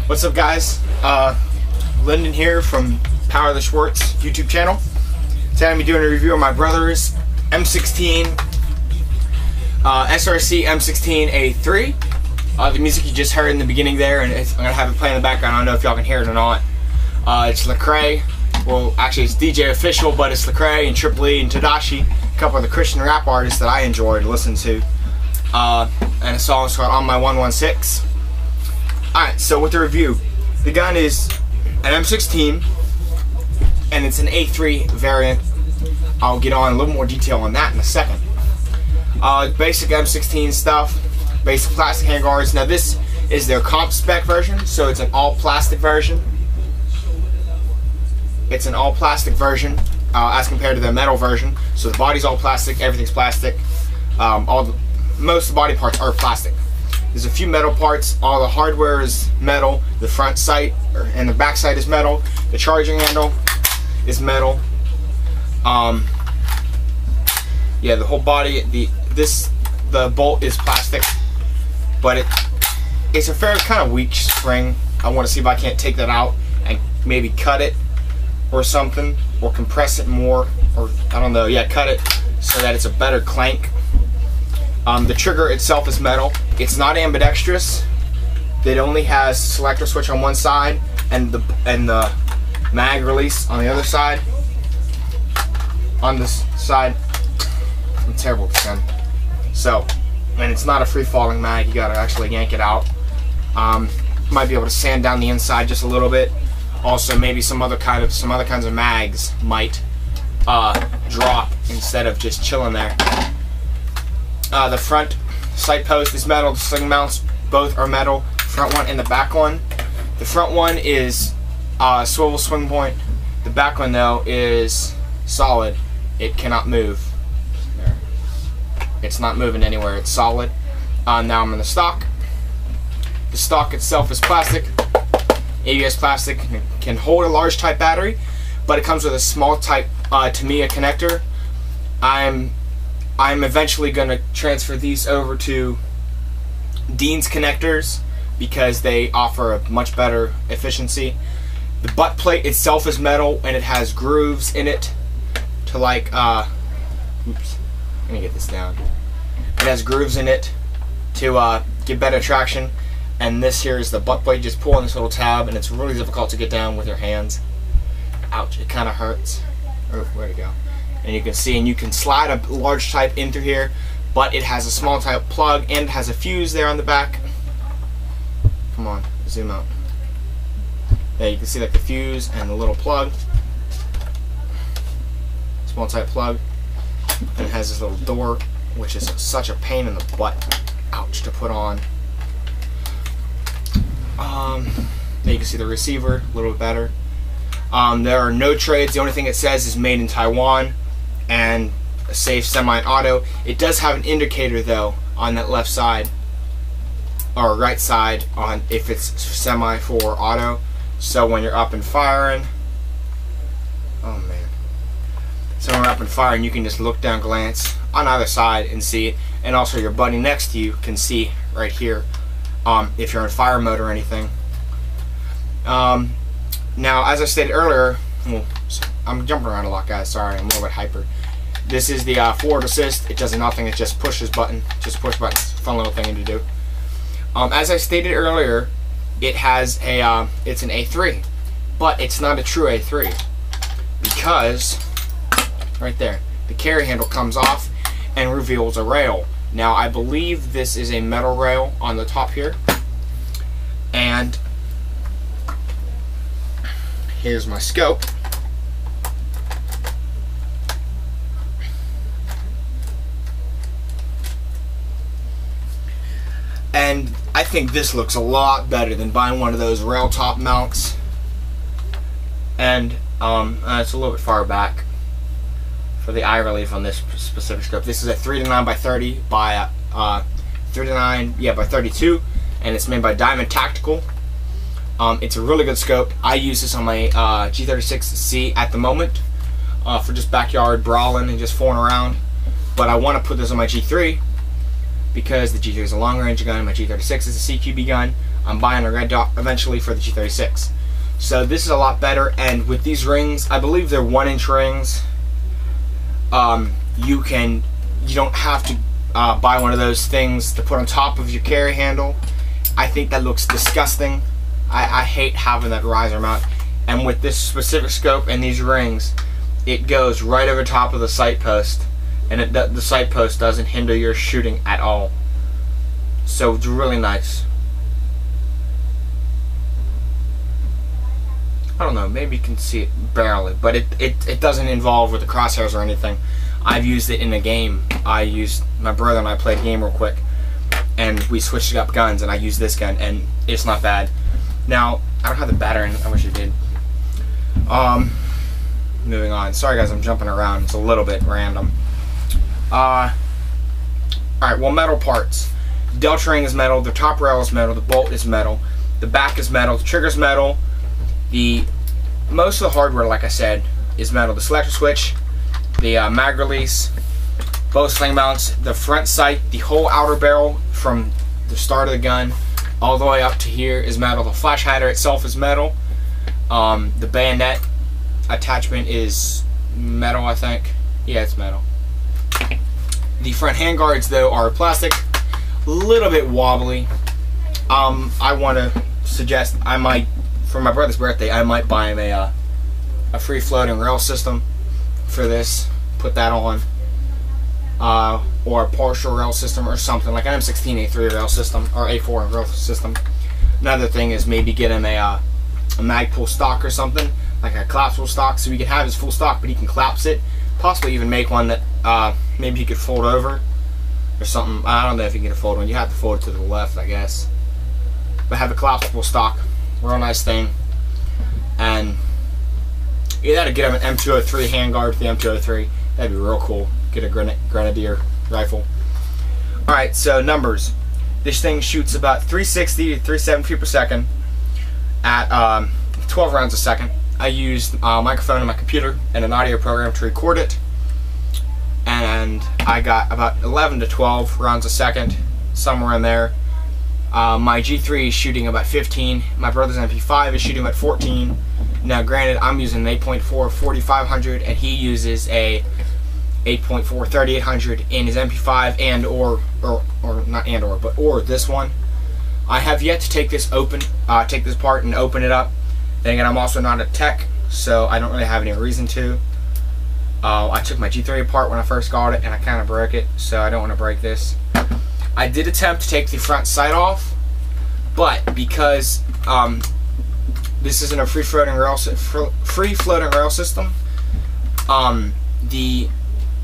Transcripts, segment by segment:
What's up, guys? Lyndon here from Power the Schwartz YouTube channel. Today I'm going to be doing a review of my brother's M16 SRC M16a3. The music you just heard in the beginning there, and I'm going to have it play in the background. I don't know if y'all can hear it or not. It's Lecrae. Well, actually it's DJ Official, but it's Lecrae and Triple E and Tadashi, a couple of the Christian rap artists that I enjoy to listen to. And the song is called On My 116. Alright, so with the review, the gun is an M16 and it's an A3 variant. I'll get on a little more detail on that in a second. Basic M16 stuff, basic plastic handguards. Now this is their compspec version, so it's an all plastic version. It's an all plastic version as compared to the metal version. So the body's all plastic, everything's plastic. Most of the body parts are plastic. There's a few metal parts. All the hardware is metal. The front sight and the back sight is metal. The charging handle is metal. Yeah, the whole body. The bolt is plastic, but it's a fairly kind of weak spring. I want to see if I can't take that out and maybe cut it or something, or compress it more, or I don't know. Yeah, cut it so that it's a better clank. The trigger itself is metal. It's not ambidextrous. It only has selector switch on one side and the mag release on the other side. On this side, I'm terrible with this gun. So, and it's not a free falling mag. You gotta actually yank it out. Might be able to sand down the inside just a little bit. Also, maybe some other kinds of mags might drop instead of just chilling there. The front sight post is metal. The sling mounts both are metal. Front one and the back one. The front one is swivel swing point. The back one though is solid. It cannot move. There. It's not moving anywhere. It's solid. Now I'm in the stock. The stock itself is plastic. ABS plastic, can hold a large type battery, but it comes with a small type Tamiya connector. I'm eventually going to transfer these over to Dean's connectors because they offer a much better efficiency. The butt plate itself is metal and it has grooves in it to like, oops, let me get this down. It has grooves in it to give better traction. And this here is the butt plate. Just pull on this little tab and it's really difficult to get down with your hands. Ouch, it kind of hurts. Oh, where'd it go? And you can see, and you can slide a large type in through here, but it has a small type plug and it has a fuse there on the back. Come on, zoom out. There you can see like the fuse and the little plug. Small type plug. And it has this little door, which is such a pain in the butt. Ouch, to put on. There you can see the receiver, a little bit better. There are no trades. The only thing it says is made in Taiwan and safe semi and auto. It does have an indicator though on that left side or right side on if it's semi for auto. So when you're up and firing, oh man. So when you're up and firing, you can just look down, glance on either side and see it. And also your buddy next to you can see right here if you're in fire mode or anything. Now, as I stated earlier, well, I'm jumping around a lot, guys. Sorry, I'm a little bit hyper. This is the forward assist. It does nothing. It just pushes button. Just push buttons. Fun little thing to do. As I stated earlier, it has a it's an A3, but it's not a true A3 because right there, the carry handle comes off and reveals a rail. Now, I believe this is a metal rail on the top here, and here's my scope. And I think this looks a lot better than buying one of those rail top mounts. And it's a little bit far back for the eye relief on this specific scope. This is a 3-9 by 30 by 3-9, yeah, by 32, and it's made by Diamond Tactical. It's a really good scope. I use this on my G36C at the moment for just backyard brawling and just fooling around. but I want to put this on my G3 because the G3 is a long range gun, my G36 is a CQB gun. I'm buying a red dot eventually for the G36. So this is a lot better, and with these rings, I believe they're 1-inch rings. You don't have to buy one of those things to put on top of your carry handle. I think that looks disgusting. I hate having that riser mount. And with this specific scope and these rings, it goes right over top of the sight post, and the sight post doesn't hinder your shooting at all. So it's really nice. I don't know, maybe you can see it barely, but it doesn't involve with the crosshairs or anything. I've used it in a game. My brother and I played a game real quick, and we switched up guns, and I used this gun, and it's not bad. Now, I don't have the battery, I wish I did. Moving on. Sorry guys, I'm jumping around. It's a little bit random. Alright, well, metal parts. The delta ring is metal, the top rail is metal, the bolt is metal, the back is metal, the trigger's metal. Most of the hardware, like I said, is metal. The selector switch, the mag release, both sling mounts, the front sight, the whole outer barrel from the start of the gun all the way up to here is metal. The flash hider itself is metal. The bayonet attachment is metal, I think. Yeah, it's metal. The front handguards, though, are plastic, a little bit wobbly. I want to suggest I might, for my brother's birthday, I might buy him a free floating rail system for this. Put that on, or a partial rail system or something like an M16a3 rail system or A4 rail system. Another thing is maybe get him a Magpul stock or something, like a collapsible stock, so he can have his full stock, but he can collapse it. Possibly even make one that maybe he could fold over or something. I don't know if you can fold one. You have to fold it to the left, I guess. But have a collapsible stock. Real nice thing. And you gotta get him an M203 handguard with the M203. That'd be real cool. Get a grenadier rifle. Alright, so numbers. This thing shoots about 360 to 370 feet per second at 12 rounds a second. I used a microphone on my computer and an audio program to record it, and I got about 11 to 12 rounds a second, somewhere in there. My G3 is shooting about 15. My brother's MP5 is shooting about 14. Now, granted, I'm using an 8.4 4500, and he uses a 8.4 3800 in his MP5 and or this one. I have yet to take this take this apart and open it up. Then again, I'm also not a tech, so I don't really have any reason to. I took my G3 apart when I first got it, and I kind of broke it, so I don't want to break this. I did attempt to take the front sight off, but because this isn't a free floating rail system,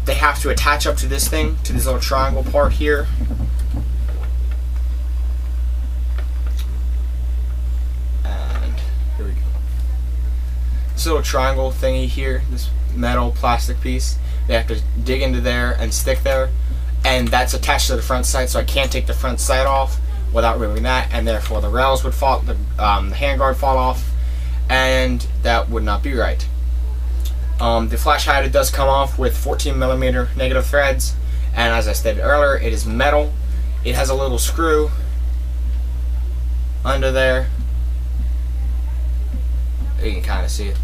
they have to attach up to this thing, to this little triangle part here. And here we go. This little triangle thingy here, this metal plastic piece, they have to dig into there and stick there, and that's attached to the front sight, so I can't take the front sight off without removing that, and therefore the rails would fall, the handguard fall off, and that would not be right. The flash hider does come off with 14mm negative threads, and as I stated earlier, it is metal. It has a little screw under there. You can kind of see it.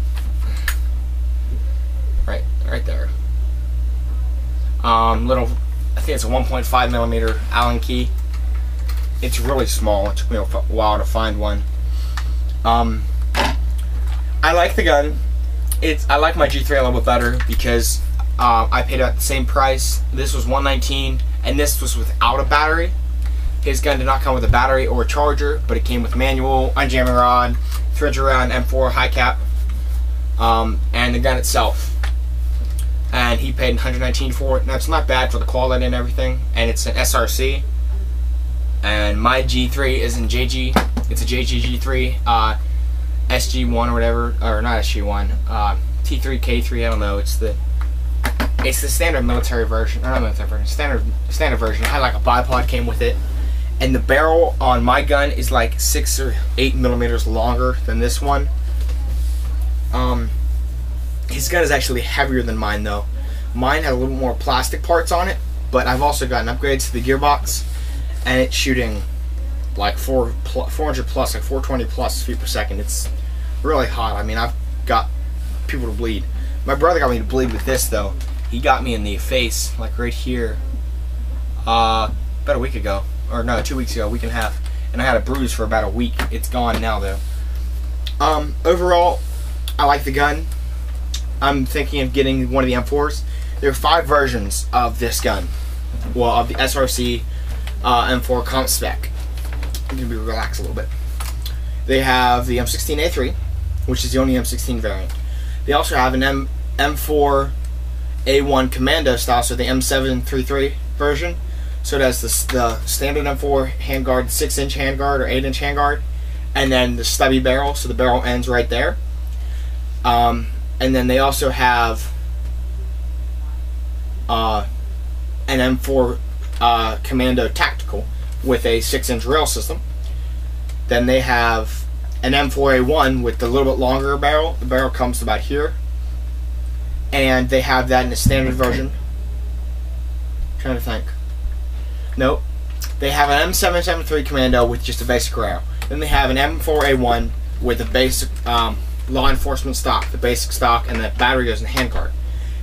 Right there. Little, I think it's a 1.5mm Allen key. It's really small. It took me a while to find one. I like the gun. I like my G3 a little bit better because I paid about the same price. This was $119, and this was without a battery. His gun did not come with a battery or a charger, but it came with manual, unjamming rod, threads around, M4 high cap, and the gun itself. And he paid $119 for it. Now, it's not bad for the quality and everything, and it's an SRC. And my G3 is in JG. It's a JG3. SG1 or whatever, or not SG1, T3, K3, I don't know. It's the standard military version, or not military version, standard version. I had like a bipod came with it, and the barrel on my gun is like 6 or 8mm longer than this one. His gun is actually heavier than mine though. Mine had a little more plastic parts on it, but I've also gotten upgrades to the gearbox, and it's shooting like 400 plus, like 420 plus feet per second. It's really hot. I mean, I've got people to bleed. My brother got me to bleed with this though. He got me in the face, like right here, about a week ago, or no, 2 weeks ago, a week and a half, and I had a bruise for about a week. It's gone now though. Overall, I like the gun. I'm thinking of getting one of the M4s. There are 5 versions of this gun. Well, of the SRC M4 compspec. I'm gonna be relaxed a little bit. They have the m16a3, which is the only M16 variant. They also have an M4A1 commando style, so the m16a3 version. So it has the standard M4 handguard, 6-inch handguard or 8-inch handguard, and then the stubby barrel, so the barrel ends right there. And then they also have an M4 Commando Tactical with a 6-inch rail system. Then they have an M4A1 with the little bit longer barrel. The barrel comes to about here. And they have that in the standard version. I'm trying to think. Nope. They have an M773 Commando with just a basic rail. Then they have an M4A1 with a basic law enforcement stock, the basic stock, and the battery goes in the handguard.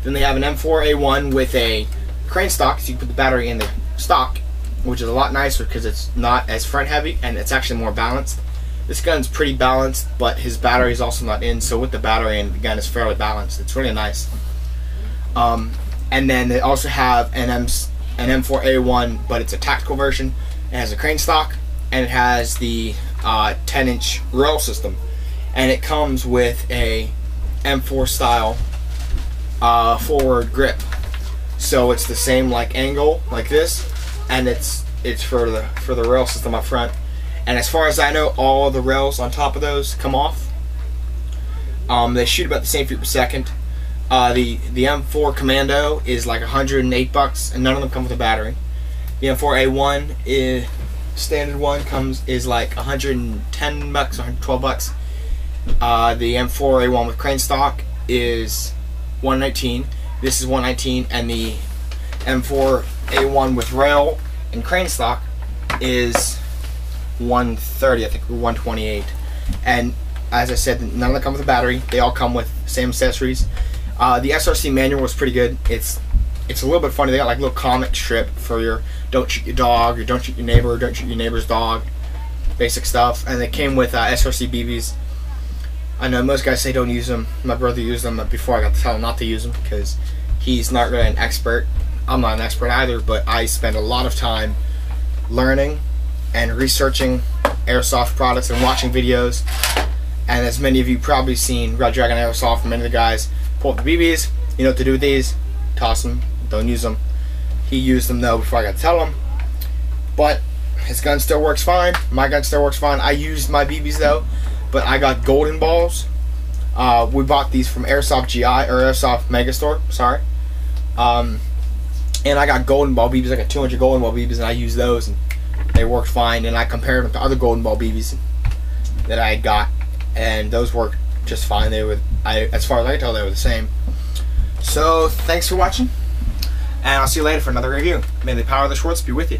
Then they have an M4A1 with a crane stock, so you can put the battery in the stock, which is a lot nicer because it's not as front heavy and it's actually more balanced. This gun's pretty balanced, but his battery is also not in, so with the battery in, the gun is fairly balanced. It's really nice. And then they also have an M4A1, but it's a tactical version. It has a crane stock, and it has the 10-inch rail system. And it comes with a M4 style forward grip. So it's the same like angle like this, and it's for the rail system up front. And as far as I know, all the rails on top of those come off. They shoot about the same feet per second. The M4 Commando is like $108, and none of them come with a battery. The M4A1 is standard one is like $110, $112. The M4A1 with crane stock is $119. This is $119, and the M4A1 with rail and crane stock is $130, I think, or $128. And as I said, none of them come with a battery. They all come with the same accessories. The SRC manual was pretty good. It's a little bit funny. They got like a little comic strip for your don't shoot your dog, or don't shoot your neighbor, or don't shoot your neighbor's dog, basic stuff. And they came with SRC BBs. I know most guys say don't use them. My brother used them before I got to tell him not to use them because he's not really an expert. I'm not an expert either, but I spend a lot of time learning and researching airsoft products and watching videos. And as many of you probably seen Red Dragon Airsoft, many of the guys pull up the BBs. You know what to do with these? Toss them. Don't use them. He used them though before I got to tell him. But his gun still works fine. My gun still works fine. I used my BBs though, but I got golden balls. We bought these from Airsoft GI, or Airsoft Megastore, sorry. And I got golden ball BBs. I got 200 golden ball BBs, and I used those, and they worked fine. And I compared them to other golden ball BBs that I had got, and those worked just fine. They were, as far as I can tell, they were the same. So thanks for watching, and I'll see you later for another review. May the power of the Schwartz be with you.